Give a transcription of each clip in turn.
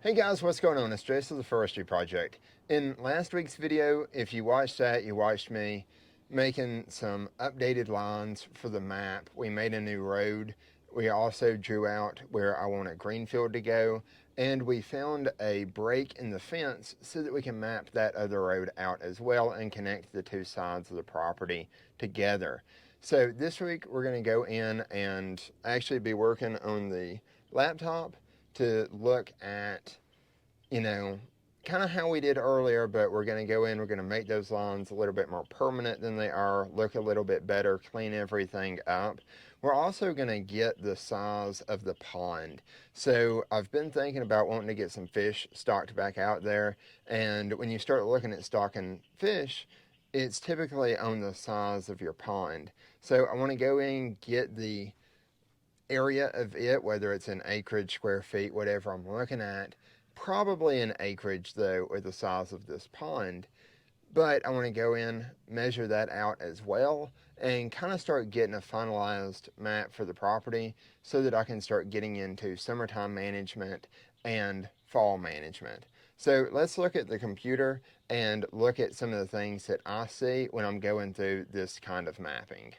Hey guys, what's going on? It's Jace of the Forestry Project. In last week's video, if you watched that, you watched me making some updated lines for the map. We made a new road. We also drew out where I want a green field to go, and we found a break in the fence so that we can map that other road out as well and connect the two sides of the property together. So this week we're going to go in and actually be working on the laptop to look at, you know, kind of how we did earlier, but we're going to go in, we're going to make those lawns a little bit more permanent than they are, look a little bit better, clean everything up. We're also going to get the size of the pond. So I've been thinking about wanting to get some fish stocked back out there, and when you start looking at stocking fish, it's typically on the size of your pond. So I want to go in, get the area of it, whether it's in acreage, square feet, whatever I'm looking at. Probably an acreage though, with the size of this pond. But I want to go in, measure that out as well, and kind of start getting a finalized map for the property so that I can start getting into summertime management and fall management. So let's look at the computer and look at some of the things that I see when I'm going through this kind of mapping.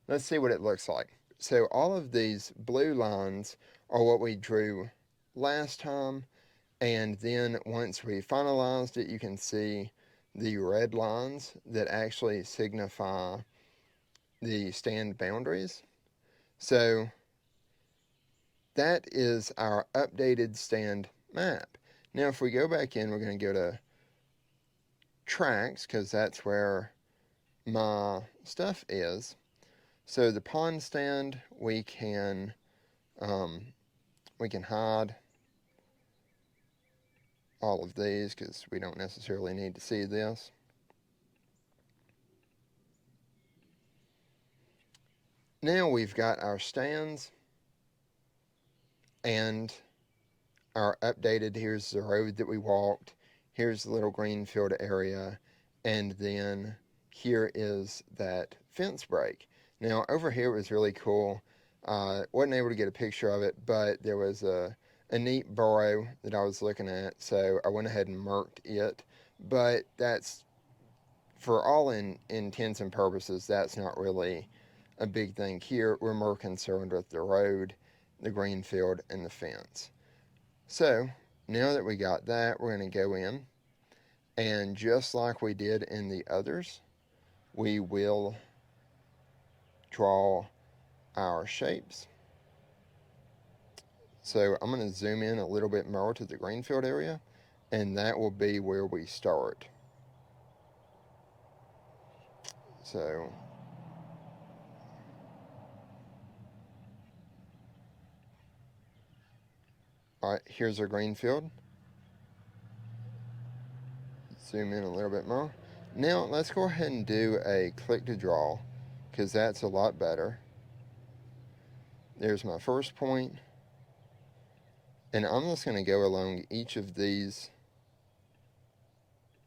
Let's see what it looks like. So all of these blue lines are what we drew last time, and then once we finalized it, you can see the red lines that actually signify the stand boundaries. So that is our updated stand map. Now if we go back in, we're going to go to tracks because that's where my stuff is. So the pond stand, um, we can hide all of these because we don't necessarily need to see this. Now we've got our stands and our updated, here's the road that we walked, here's the little green field area, and then here is that fence break. Now over here was really cool. Wasn't able to get a picture of it, but there was a neat burrow that I was looking at, so I went ahead and marked it. But that's, for all intents and purposes, that's not really a big thing here. We're more concerned with the road, the green field, and the fence. So now that we got that, we're going to go in, and just like we did in the others, we will draw our shapes. So I'm going to zoom in a little bit more to the green field area, and that will be where we start. So alright, here's our green field. Zoom in a little bit more. Now let's go ahead and do a click to draw, because that's a lot better. There's my first point, and I'm just going to go along each of these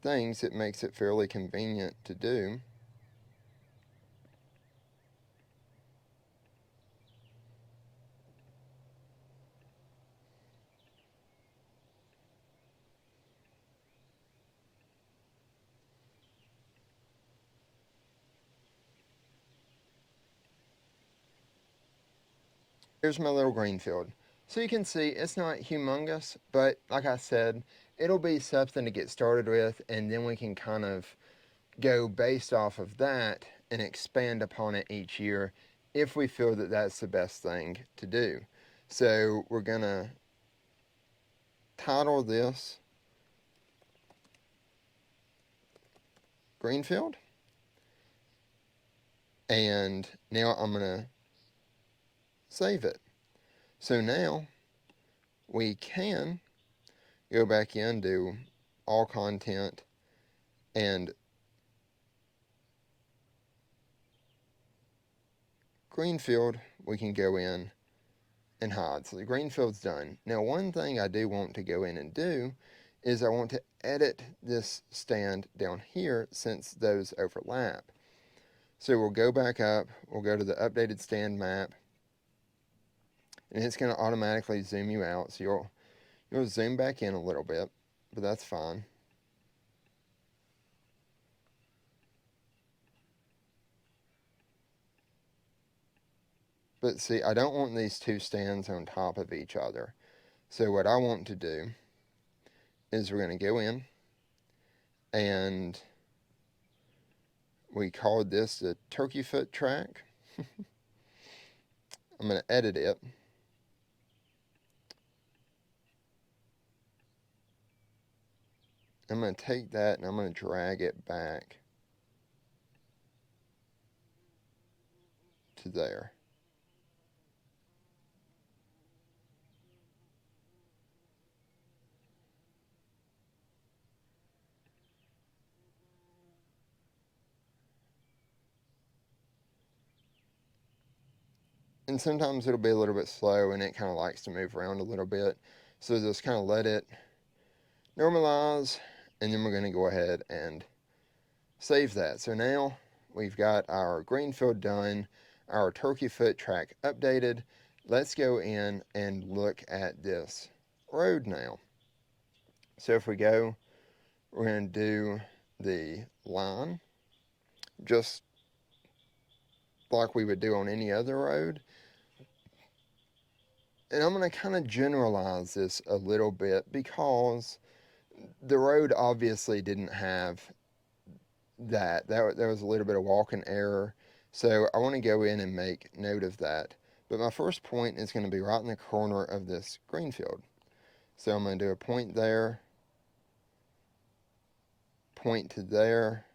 things. It makes it fairly convenient to do. Here's my little green field. So you can see it's not humongous, but like I said, it'll be something to get started with, and then we can kind of go based off of that and expand upon it each year if we feel that that's the best thing to do. So we're going to title this Greenfield, and now I'm going to save it. So now we can go back in, do all content, and Greenfield we can go in and hide. So the green field's done. Now one thing I do want to go in and do is I want to edit this stand down here since those overlap. So we'll go back up, we'll go to the updated stand map, and it's going to automatically zoom you out. So It'll zoom back in a little bit, but that's fine. But see, I don't want these two stands on top of each other. So what I want to do is we're going to go in, and we called this the turkey foot track. I'm going to edit it. I'm going to take that and I'm going to drag it back to there. And sometimes it'll be a little bit slow and it kind of likes to move around a little bit. So just kind of let it normalize, and then we're going to go ahead and save that. So now we've got our green field done, our turkey foot track updated. Let's go in and look at this road now. So if we go, we're going to do the line just like we would do on any other road. And I'm going to kind of generalize this a little bit because the road obviously didn't have that. There was a little bit of walking error. So I want to go in and make note of that. But my first point is going to be right in the corner of this green field. So I'm going to do a point there, point to there,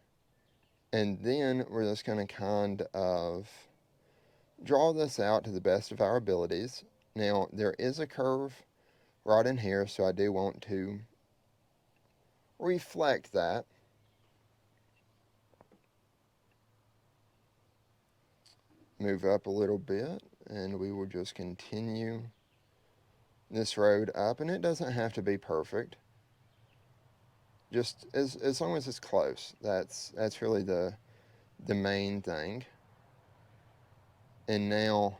and then we're just going to kind of draw this out to the best of our abilities. Now, there is a curve right in here, so I do want to reflect that. Move up a little bit, and we will just continue this road up, and it doesn't have to be perfect. Just as long as it's close. That's really the main thing. And now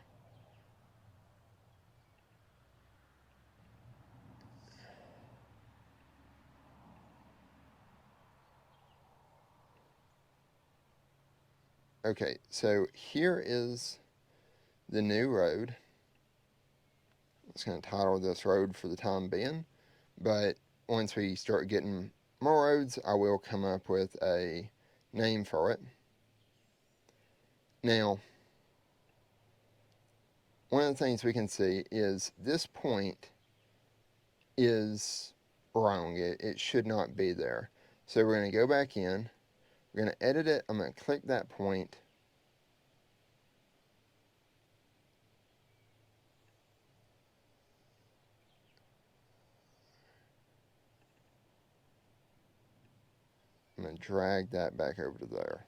okay, so here is the new road. I'm just going to title this road for the time being, but once we start getting more roads, I will come up with a name for it. Now, one of the things we can see is this point is wrong. It should not be there. So we're going to go back in. We're going to edit it. I'm going to click that point. I'm going to drag that back over to there.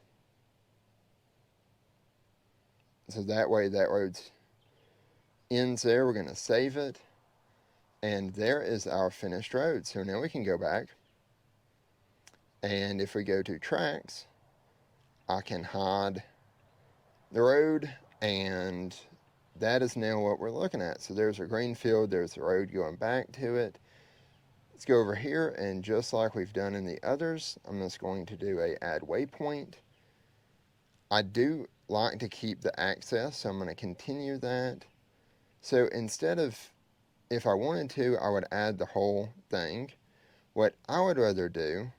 So that way that road ends there. We're going to save it. And there is our finished road. So now we can go back. And if we go to tracks, I can hide the road, and that is now what we're looking at. So there's a green field, there's the road going back to it. Let's go over here, and just like we've done in the others, I'm just going to do a add waypoint. I do like to keep the access, so I'm going to continue that. So instead of, if I wanted to, I would add the whole thing. What I would rather do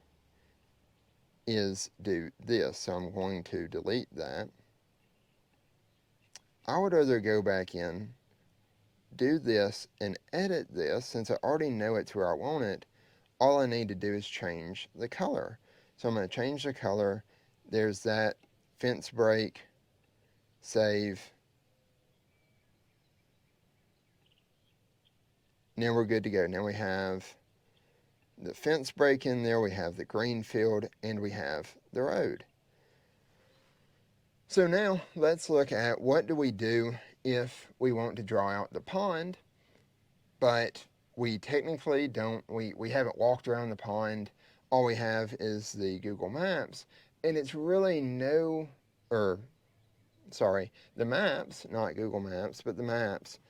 is do this, so I'm going to delete that. I would rather go back in, do this, and edit this. Since I already know it's where I want it, all I need to do is change the color. So I'm going to change the color. There's that fence break, save. Now we're good to go. Now we have the fence break in there, we have the green field, and we have the road. So now let's look at what do we do if we want to draw out the pond, but we technically don't, we haven't walked around the pond. All we have is the Google Maps, and it's really the maps, not Google Maps, but the maps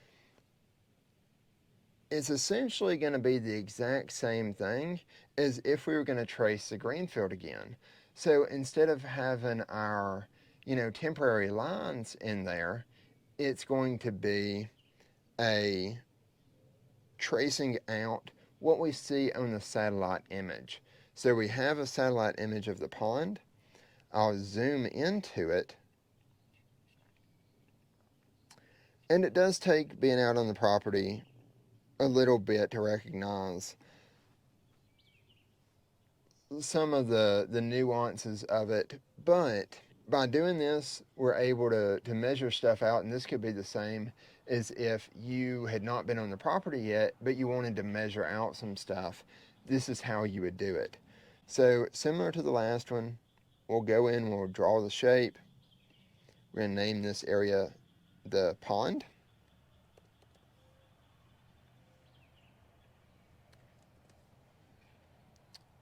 it's essentially going to be the exact same thing as if we were going to trace the green field again. So instead of having our, temporary lines in there, it's going to be a tracing out what we see on the satellite image. So we have a satellite image of the pond. I'll zoom into it. And it does take being out on the property a little bit to recognize some of the nuances of it. But by doing this, we're able to measure stuff out, and this could be the same as if you had not been on the property yet, but you wanted to measure out some stuff. This is how you would do it. So similar to the last one, we'll go in, we'll draw the shape. We're going to name this area the pond.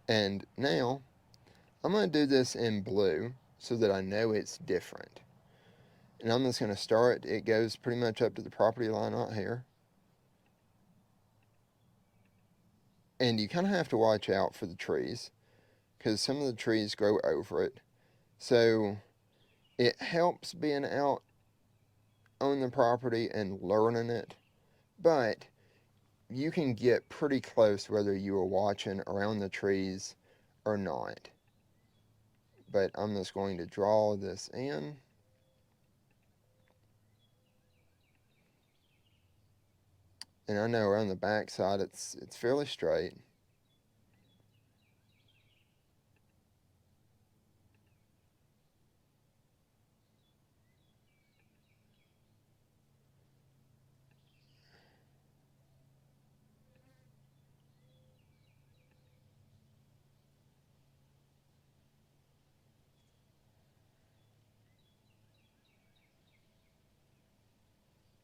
And now I'm going to do this in blue so that I know it's different. And I'm just going to start, it goes pretty much up to the property line right here. And you kind of have to watch out for the trees because some of the trees grow over it. So it helps being out on the property and learning it, but you can get pretty close whether you are watching around the trees or not. But I'm just going to draw this in. And I know around the back side it's fairly straight.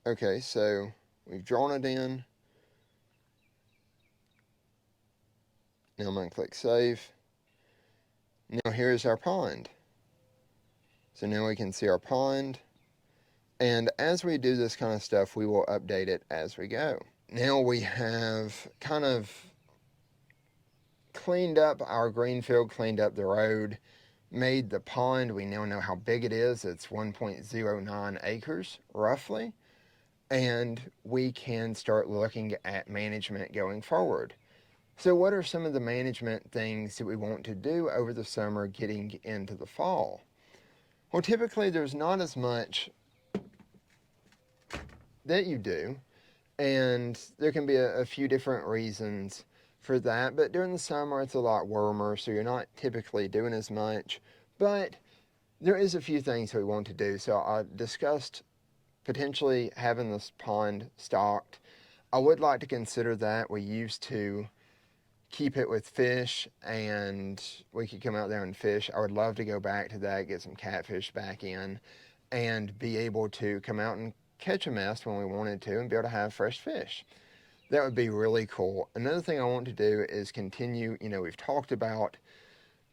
Okay, so we've drawn it in. Now I'm going to click Save. Now here's our pond. So now we can see our pond. And as we do this kind of stuff, we will update it as we go. Now we have kind of cleaned up our green field, cleaned up the road, made the pond. We now know how big it is. It's 1.09 acres, roughly. And we can start looking at management going forward. So what are some of the management things that we want to do over the summer getting into the fall? Well, typically there's not as much that you do, and there can be a few different reasons for that, but during the summer it's a lot warmer, so you're not typically doing as much, but there is a few things we want to do. So I discussed potentially having this pond stocked. I would like to consider that. We used to keep it with fish, and we could come out there and fish. I would love to go back to that, get some catfish back in, and be able to come out and catch a mess when we wanted to and be able to have fresh fish. That would be really cool. Another thing I want to do is continue, we've talked about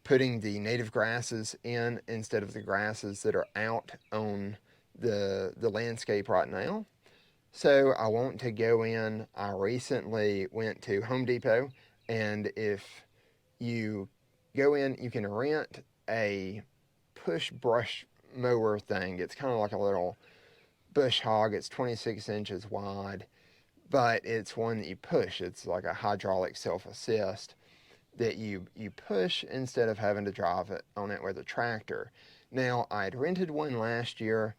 putting the native grasses in instead of the grasses that are out on the landscape right now. So I want to go in. I recently went to Home Depot, and if you go in, you can rent a push brush mower thing. It's kind of like a little bush hog. It's 26 inches wide, but it's one that you push. It's like a hydraulic self-assist that you push instead of having to drive it on it with a tractor. Now, I'd rented one last year.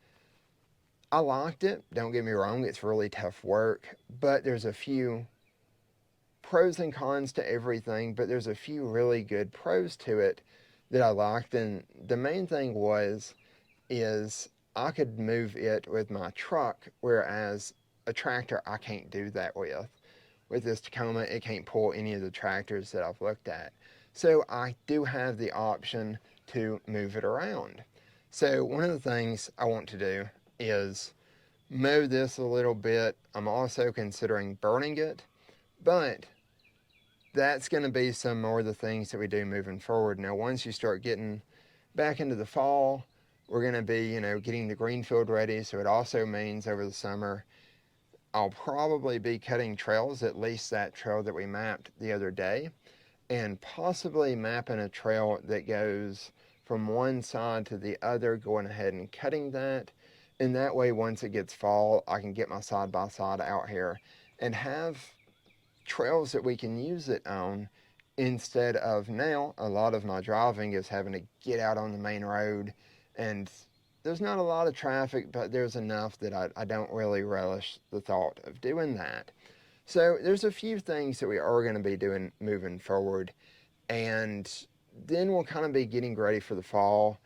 I liked it. Don't get me wrong, it's really tough work, but there's a few pros and cons to everything, but there's a few really good pros to it that I liked. And the main thing is I could move it with my truck, whereas a tractor I can't do that with. With this Tacoma, it can't pull any of the tractors that I've looked at. So I do have the option to move it around. So one of the things I want to do is mow this a little bit. I'm also considering burning it, but that's going to be some more of the things that we do moving forward. Now, once you start getting back into the fall, we're going to be, getting the green field ready. So it also means over the summer, I'll probably be cutting trails, at least that trail that we mapped the other day, and possibly mapping a trail that goes from one side to the other, going ahead and cutting that. And that way, once it gets fall, I can get my side by side out here and have trails that we can use it on, instead of now a lot of my driving is having to get out on the main road, and there's not a lot of traffic, but there's enough that I don't really relish the thought of doing that. So there's a few things that we are going to be doing moving forward, and then we'll kind of be getting ready for the fall,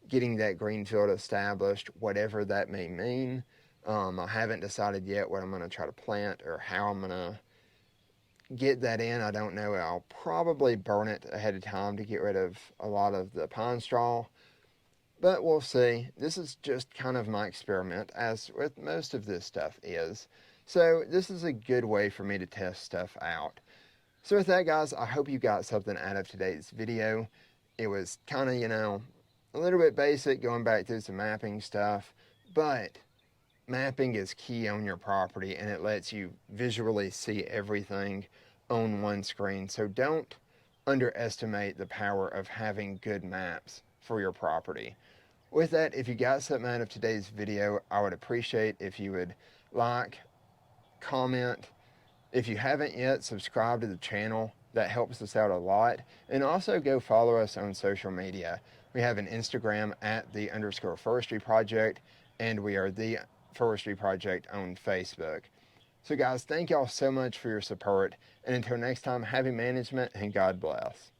getting that green field established, whatever that may mean. I haven't decided yet what I'm going to try to plant or how I'm going to get that in. I don't know. I'll probably burn it ahead of time to get rid of a lot of the pine straw, but we'll see. This is just kind of my experiment, as with most of this stuff is. So this is a good way for me to test stuff out. So with that, guys, I hope you got something out of today's video. It was kind of, a little bit basic, going back through some mapping stuff, but mapping is key on your property, and it lets you visually see everything on one screen. So don't underestimate the power of having good maps for your property. With that, if you got something out of today's video, I would appreciate if you would like, comment. If you haven't yet, subscribe to the channel. That helps us out a lot. And also go follow us on social media. We have an Instagram at _forestry project, and we are the Forestry Project on Facebook. So guys, thank y'all so much for your support, and until next time, happy management and God bless.